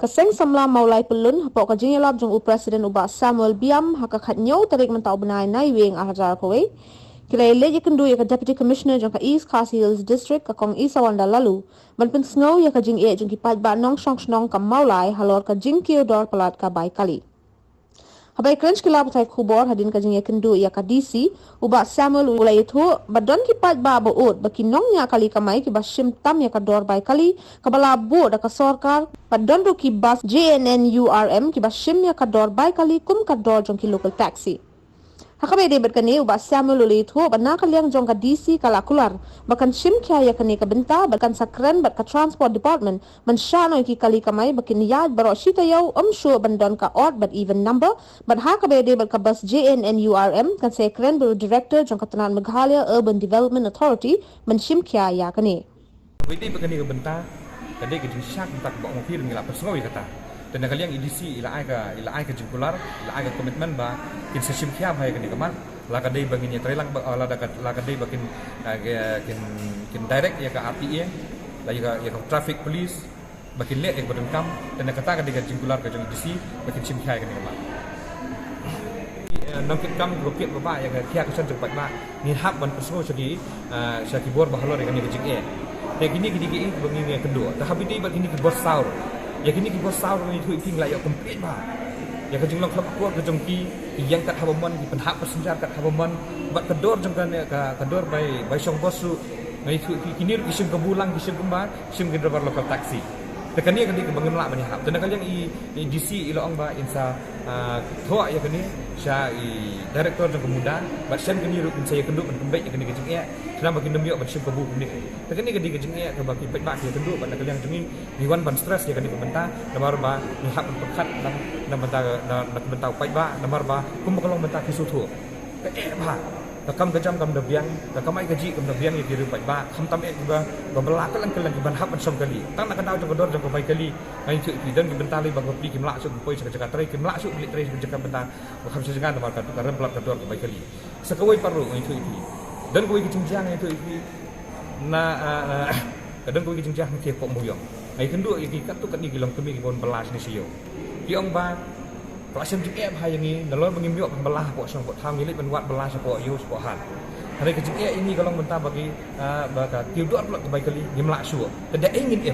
Kaseng samla maulai pelun hapok kajing yalab jong Presiden ubah Samuel Biam haka khatnyau tarik mentau benai nai wing ahajar kowe. Kilai leje kendu ya ka Deputy Commissioner jong ka East Khasi Hills District ka kong Isa Wanda lalu. Manpin snow ya kajing jong kipat ba nong shong snong ka maulai halor kajing kio dor pelat ka bai kali. Habai crunch kila patai kubor hadin kajing ya kendu ya ka DC ubah Samuel ulai itu badon kipat ba boot baki nong ya kali kamai ki basim tam ya ka dor bai kali kabala bo da ka sorkar badon ru ki bas JNNURM ki basim ya ka dor bai kali kum ka dor jong ki local taxi. Hakabai de berkani ubah Samuel ulai itu badna kaliang jong ka DC kala kular bakan sim kya ya kani ka benta bakan sakren bat ka transport department man shano ki kali kamai bakin yad baro shita yau sure bandon ka odd but even number but hakabai de berka bas JNNURM kan sakren baro director jong ka tanan Meghalaya Urban Development Authority man sim kya ya kani. Bidi begini ke benta, kadai ke jisyak tak bawa mobil ngilap persengawi kata. Dan kalian edisi ila ai ke jengkular, ila ai ke komitmen ba kin sesim kiam hai kini keman, la kadai baginya trailang la kadai bakin kin direct ya ke RTA, la ya ke traffic police, bakin let ya badan kam dan kata kadai ke jengkular ke jeng edisi bakin sim kiai kini keman. Nangkit kam roket bapa ya ke kia kesan cepat ba, ni hab ban persengawi segi bor bahalor ya kini ke jeng Tapi gini begini yang kedua. Tapi dia begini ke bos saur. Ya gini ke bos saur ni tu iping layak komplit bah. Ya kejeng long klub aku kejeng ki yang kat habaman di penhak persenjar kat habaman bat kedor jeng kan kedor by song bosu. Ngai tu kini kisim ke bulang kisim kembar kisim ke driver local taxi. Tekan ni kini ke bangun lak banyak. Dan kalian i DC ilong ba insa thua ya kini sya i director jeng kemuda bat sen kini rukin saya kenduk ban kembek ya kini kejeng ya. Kenapa kita miok bat sim ke bu ni. Tekan ni kini kejeng ya ke baki pet bak ya kenduk ban kalian jengi niwan ban stress ya kini kebenta namar ba ni hak pekat nam benta pet ba namar ba kum kalong benta kisu thu. Ba Takam kejam kam dabiang, takam ai gaji kam dabiang ya kiri pet ba, kam tam juga babelak kelang ban hap som kali. Tang nak kau jengkodor jengko bai kali. Ai cuk dan ki bentali bang kopi ki mlak suk poi jaga trai ki mlak suk beli trai jaga benta. Kam sejengan namar kan karena pelak kedor ke bai kali. Sekawai paru ai cuk iki. Dan kau iki jengjang ai cuk iki. Kadang kau iki jengjang ke pok muyong. Ai kendu iki kat tu kat ni gilong kemi ki bon belas ni sio. Ki ong ba Pelasim jeng hai yang ini, dalam mengimbau pembelah pok sang pok tham milik penwat belah sepok yus pok han. Hari kejeng ini kalau mentah bagi tiudor pula kebaik kali gemlak suo. Tidak ingin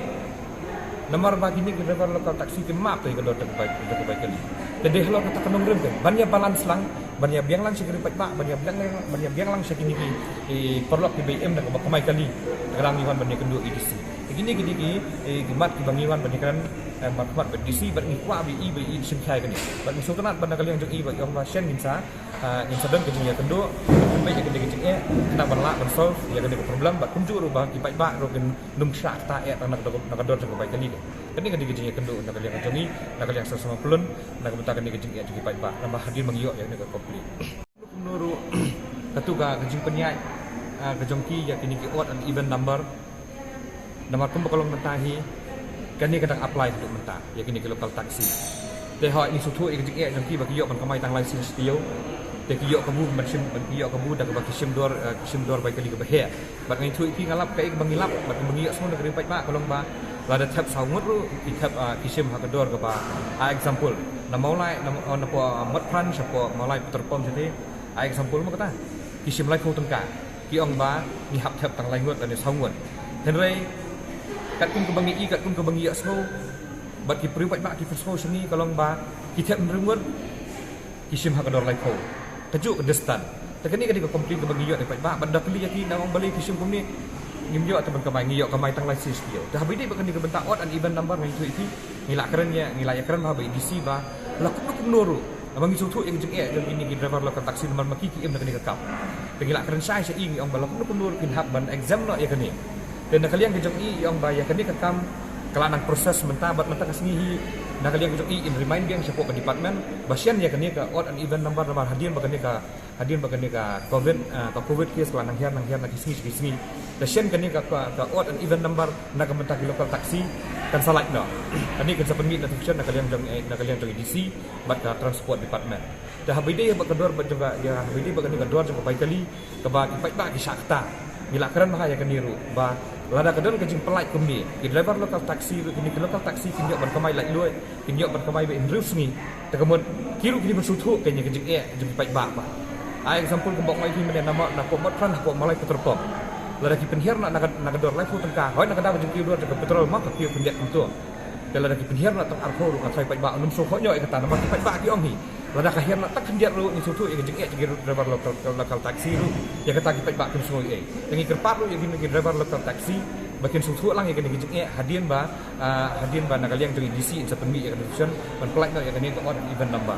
Nomor bagi ni kita lokal taksi ke map tu kalau terbaik kali. Jadi kalau kata kenong rem kan, banyak balance lang, banyak biang lang sekali pak, banyak biang lang sekini perlu ke BM dan kebaik kali. Kerang iwan banyak kendua edisi. Begini gemat ki bangiwan banyakan makmat berdisi bernikwa bi simkai kan. Ban sultanat banda kali yang jeng bagi orang pasien insa dan kejeng ya kendo sampai ya kejeng kena berlak bersolve ya kena problem bat kunjur rubah ki pak rogen num syak ta ya nak dor jeng baik kali. Kini kejeng ya kendo nak kali yang jengi nak kali yang 150 nak bentar kini kejeng ya ki pak nambah hadir mengiok ya kena komplit. Menurut ketua kejeng penyak kejeng ki ya kini ki odd and even number Nama kumpa kalau mentahi, kan ni kadang apply untuk mentah, ya kini ke lokal taksi. Tehak ini suatu ikut jeng jengki bagi yok kamai tang license dia, teh yok kabu macam yok kabu dah bagi sim dor baik kali ke bahaya. Bat ngai tu iki ngalap kai bangilap, bat bangiyok semua negeri baik pak kalau ba lada tap saungut ru tap kisim hak dor ke ba. Example, nama mulai nama mat pran siapa mulai terpom jadi. Example mau kata kisim lai fu tengka, kiong ba ni hap tap tang lai ngut dan saungut. Henry kat kun ke bangi semua bat ki privat mak ki semua sini kalau ba kita mendengar kisim hak dor lai ko tajuk destan takani kadi ko komplain ke bangi yo dapat ba benda kali yaki nawang balik kisim kum ni ngimyo atau kamai ngiyo kamai tang license dia dah bidi bakani ke bentak odd and even number ngai tu iki ngilak keren ba edisi ba lakuk nuru abang isu tu yang jeng ini driver lokal taksi nomor maki ki nak ni ke kap ngilak keren sai ingi ong balak nuru pin hak ban exam no ya kani dan kalian kejong yang bayar kini kekam kelanang proses mentah bat mentah kesini nak kalian kejong in remind yang siapa ke department basian ya kini ke odd and even number hadir bagani ke covid case kelanang hian lagi sini basian kini ke odd and even number nak mentah di lokal taksi kan salah no kini kan sepengi notification nak kalian jong DC bat ke transport department dah habide bat kedor bat juga ya habide bagani kedor jong baik kali ke bagi baik ki sakta Bila keren bahaya kan niru, bah lada kadon kajing pelai kumi ki driver local taxi kini local taxi kini berkemai lak luai kini berkemai be indrus ni tekemun kiru kini bersuthu kanya kajing jeng pai ba ba ai example kembok mai pi menen nama nak pomot kan nak malai petrol lada ki penhiar nak dor lai fu tengka hoi nak da kajing kiru dor petrol mak ki pendiat tentu kalau lada ki penhiar nak tak arho ru kai pai ba num so khonyo ai kata nama pai ba ki ong hi lada kahir nak tak kendiat lu ni suthu yang kajing driver local taxi lu ya kata ki pai ba kum soi yang kerpat lu yang driver local taxi bakin suthu lang yang kajing hadian ba nakaliang dari DC in September ya kan ban pelak yang kini untuk event number